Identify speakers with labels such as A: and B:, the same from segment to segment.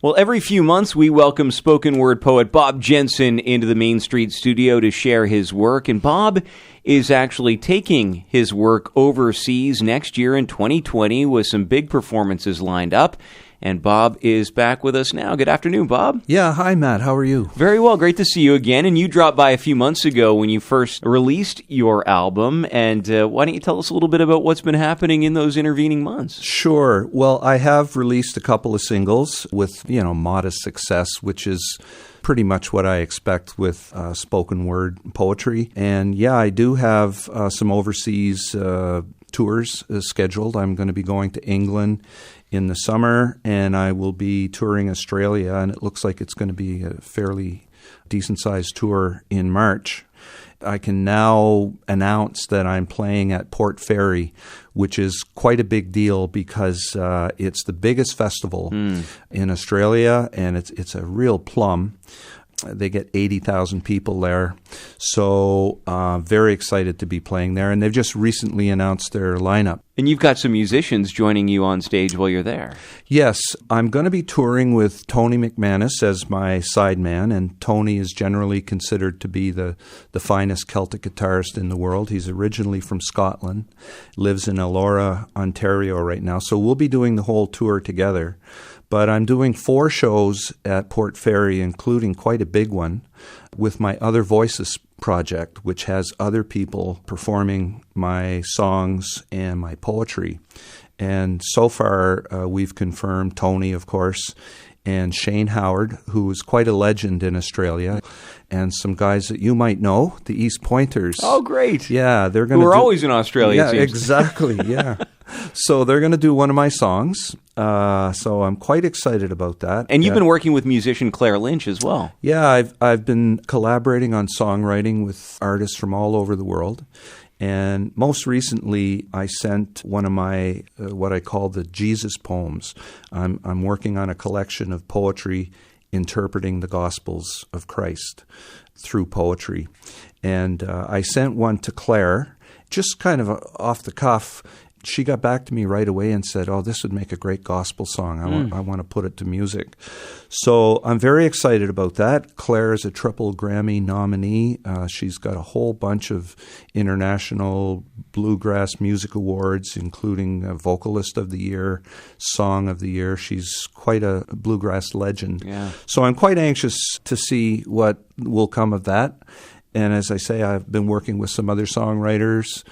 A: Well, every few months, we welcome spoken word poet Bob Jensen into the Main Street studio to share his work. And Bob is actually taking his work overseas next year in 2020 with some big performances lined up. And Bob is back with us now. Good afternoon, Bob.
B: Yeah, hi, Matt. How are you?
A: Very well. Great to see you again. And you dropped by a few months ago when you first released your album. And why don't you tell us a little bit about what's been happening in those intervening months?
B: Sure. Well, I have released a couple of singles with, modest success, which is pretty much what I expect with spoken word poetry. And yeah, I do have some overseas tours scheduled. I'm going to be going to England in the summer, and I will be touring Australia, and it looks like it's going to be a fairly decent-sized tour in March. I can now announce that I'm playing at Port Fairy, which is quite a big deal because it's the biggest festival in Australia, and it's a real plum. They get 80,000 people there. So very excited to be playing there. And they've just recently announced their lineup.
A: And you've got some musicians joining you on stage while you're there.
B: Yes. I'm going to be touring with Tony McManus as my sideman. And Tony is generally considered to be the finest Celtic guitarist in the world. He's originally from Scotland, lives in Elora, Ontario right now. So we'll be doing the whole tour together. But I'm doing 4 shows at Port Fairy, including quite a big one, with my Other Voices project, which has other people performing my songs and my poetry. And so far, we've confirmed Tony, of course, and Shane Howard, who is quite a legend in Australia, and some guys that you might know, the East Pointers.
A: Oh, great.
B: Yeah, they're going to
A: We're always in Australia,
B: Yeah,
A: it seems.
B: Exactly, yeah. So they're going to do one of my songs, so I'm quite excited about that.
A: And you've been working with musician Claire Lynch as well.
B: Yeah, I've been collaborating on songwriting with artists from all over the world. And most recently, I sent one of my, what I call the Jesus poems. I'm working on a collection of poetry interpreting the Gospels of Christ through poetry. And I sent one to Claire, just kind of off the cuff. She got back to me right away and said, "Oh, this would make a great gospel song. I want to put it to music." So I'm very excited about that. Claire is a triple Grammy nominee. She's got a whole bunch of international bluegrass music awards, including Vocalist of the Year, Song of the Year. She's quite a bluegrass legend.
A: Yeah.
B: So I'm quite anxious to see what will come of that. And as I say, I've been working with some other songwriters.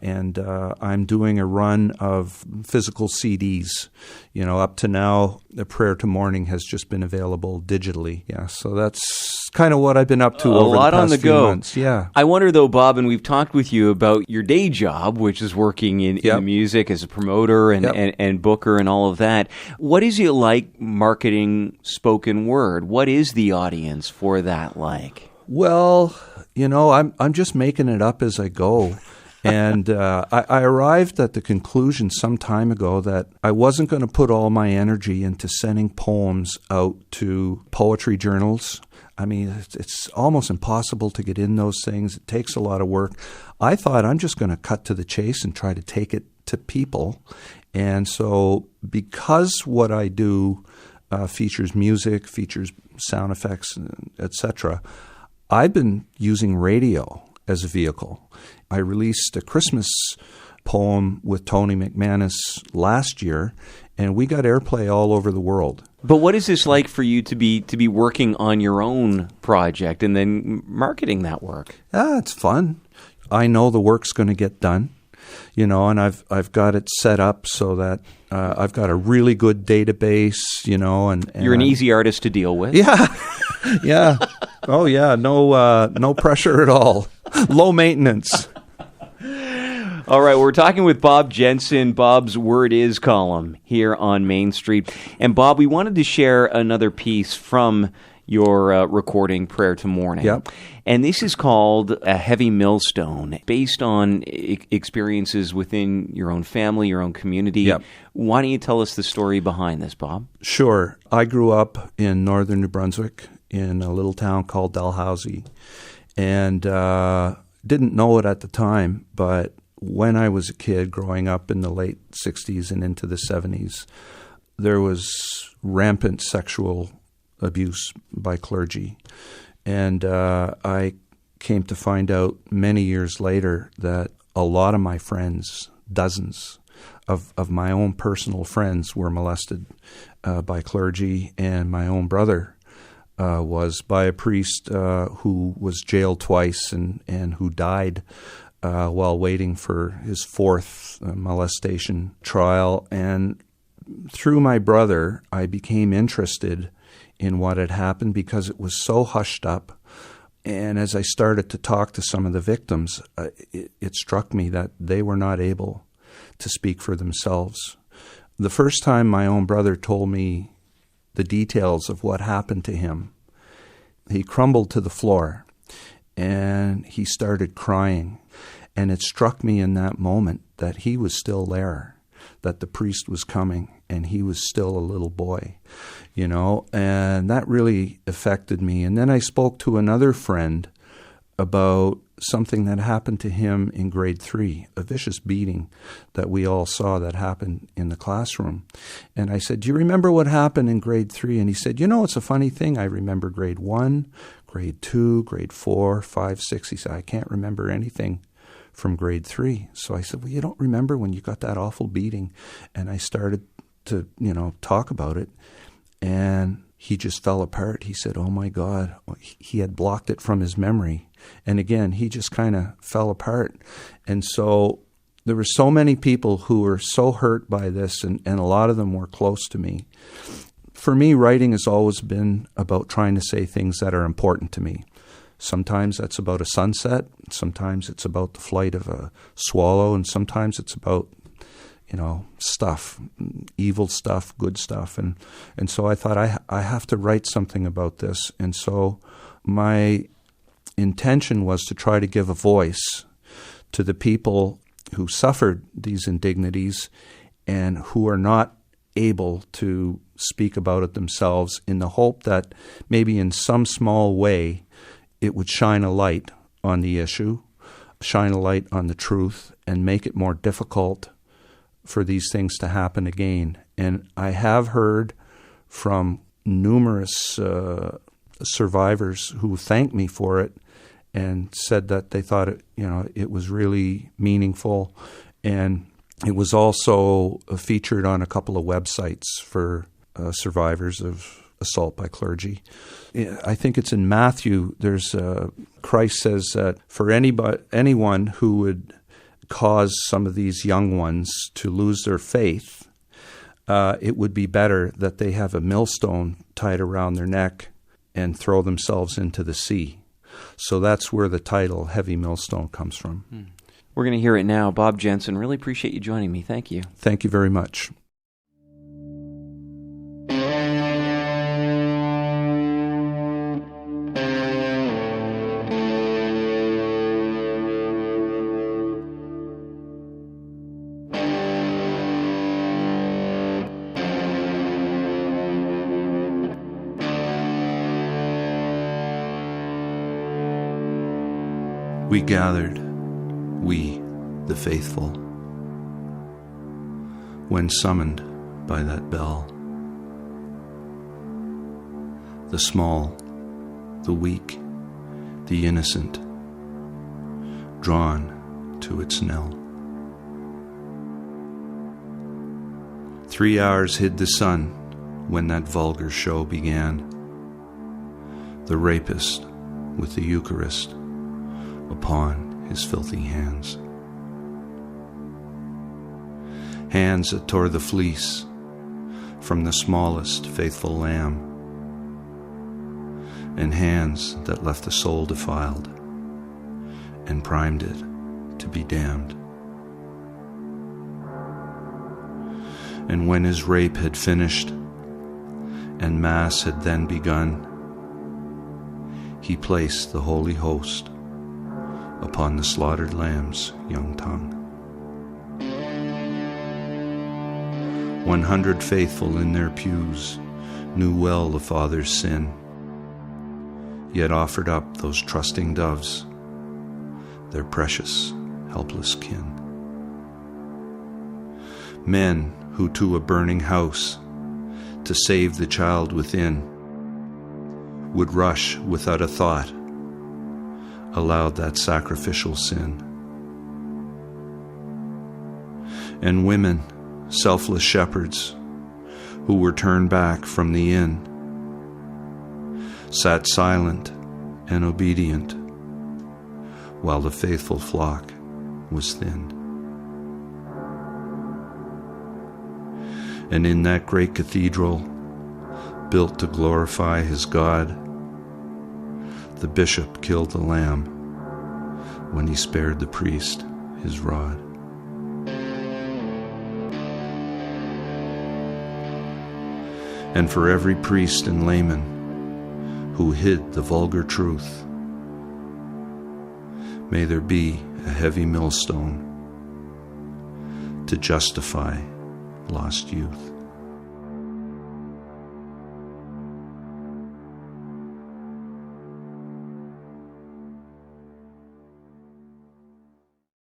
B: And I'm doing a run of physical CDs. Up to now, the Prayer to Morning has just been available digitally. Yeah, so that's kind of what I've been up to over the past few months. Yeah.
A: I wonder, though, Bob, and we've talked with you about your day job, which is working in the music as a promoter and booker and all of that. What is it like marketing spoken word? What is the audience for that like?
B: Well, I'm just making it up as I go. And I arrived at the conclusion some time ago that I wasn't going to put all my energy into sending poems out to poetry journals. I mean, it's almost impossible to get in those things. It takes a lot of work. I thought I'm just going to cut to the chase and try to take it to people. And so because what I do features music, features sound effects, etc., I've been using radio as a vehicle. I released a Christmas poem with Tony McManus last year, and we got airplay all over the world.
A: But what is this like for you to be working on your own project and then marketing that work?
B: It's fun. I know the work's going to get done, and I've got it set up so that I've got a really good database, and
A: you're an easy artist to deal with.
B: Yeah, yeah. Oh yeah, no pressure at all. Low maintenance.
A: All right, we're talking with Bob Jensen, Bob's Word Is column here on Main Street. And Bob, we wanted to share another piece from your recording, Prayer to Morning.
B: Yep.
A: And this is called a Heavy Millstone, based on experiences within your own family, your own community.
B: Yep.
A: Why don't you tell us the story behind this, Bob?
B: Sure. I grew up in northern New Brunswick in a little town called Dalhousie, and didn't know it at the time, but when I was a kid growing up in the late 60s and into the 70s, there was rampant sexual abuse by clergy. And I came to find out many years later that a lot of my friends, dozens of my own personal friends, were molested by clergy, and my own brother was by a priest who was jailed twice and who died while waiting for his fourth molestation trial. And through my brother, I became interested in what had happened because it was so hushed up. And as I started to talk to some of the victims, it struck me that they were not able to speak for themselves. The first time my own brother told me the details of what happened to him, he crumbled to the floor and he started crying. And it struck me in that moment that he was still there, that the priest was coming and he was still a little boy, and that really affected me. And then I spoke to another friend about something that happened to him in grade 3, a vicious beating that we all saw that happened in the classroom. And I said, "Do you remember what happened in grade 3? And he said, "It's a funny thing. I remember grade 1, grade 2, grade 4, 5, 6. He said, "I can't remember anything from grade 3. So I said, "Well, you don't remember when you got that awful beating?" And I started to, talk about it. And he just fell apart. He said, "Oh my God," he had blocked it from his memory. And again, he just kind of fell apart. And so there were so many people who were so hurt by this, and a lot of them were close to me. For me, writing has always been about trying to say things that are important to me. Sometimes that's about a sunset. Sometimes it's about the flight of a swallow. And sometimes it's about, stuff, evil stuff, good stuff. And so I thought I have to write something about this. And so my intention was to try to give a voice to the people who suffered these indignities and who are not able to speak about it themselves, in the hope that maybe in some small way it would shine a light on the issue, shine a light on the truth, and make it more difficult for these things to happen again. And I have heard from numerous survivors who thanked me for it and said that they thought it was really meaningful. And it was also featured on a couple of websites for survivors of assault by clergy. I think it's in Matthew. There's Christ says that for anyone who would cause some of these young ones to lose their faith, it would be better that they have a millstone tied around their neck and throw themselves into the sea. So that's where the title Heavy Millstone comes from.
A: We're going to hear it now. Bob Jensen, really appreciate you joining me. Thank you.
B: Thank you very much. We gathered, we, the faithful, when summoned by that bell. The small, the weak, the innocent, drawn to its knell. 3 hours hid the sun when that vulgar show began. The rapist with the Eucharist upon his filthy hands. Hands that tore the fleece from the smallest faithful lamb, and hands that left the soul defiled and primed it to be damned. And when his rape had finished and Mass had then begun, he placed the Holy Host upon the slaughtered lamb's young tongue. 100 faithful in their pews knew well the Father's sin, yet offered up those trusting doves, their precious, helpless kin. Men who to a burning house to save the child within, would rush without a thought, allowed that sacrificial sin. And women, selfless shepherds, who were turned back from the inn, sat silent and obedient while the faithful flock was thinned. And in that great cathedral, built to glorify his God, the bishop killed the lamb when he spared the priest his rod. And for every priest and layman who hid the vulgar truth, may there be a heavy millstone to justify lost youth.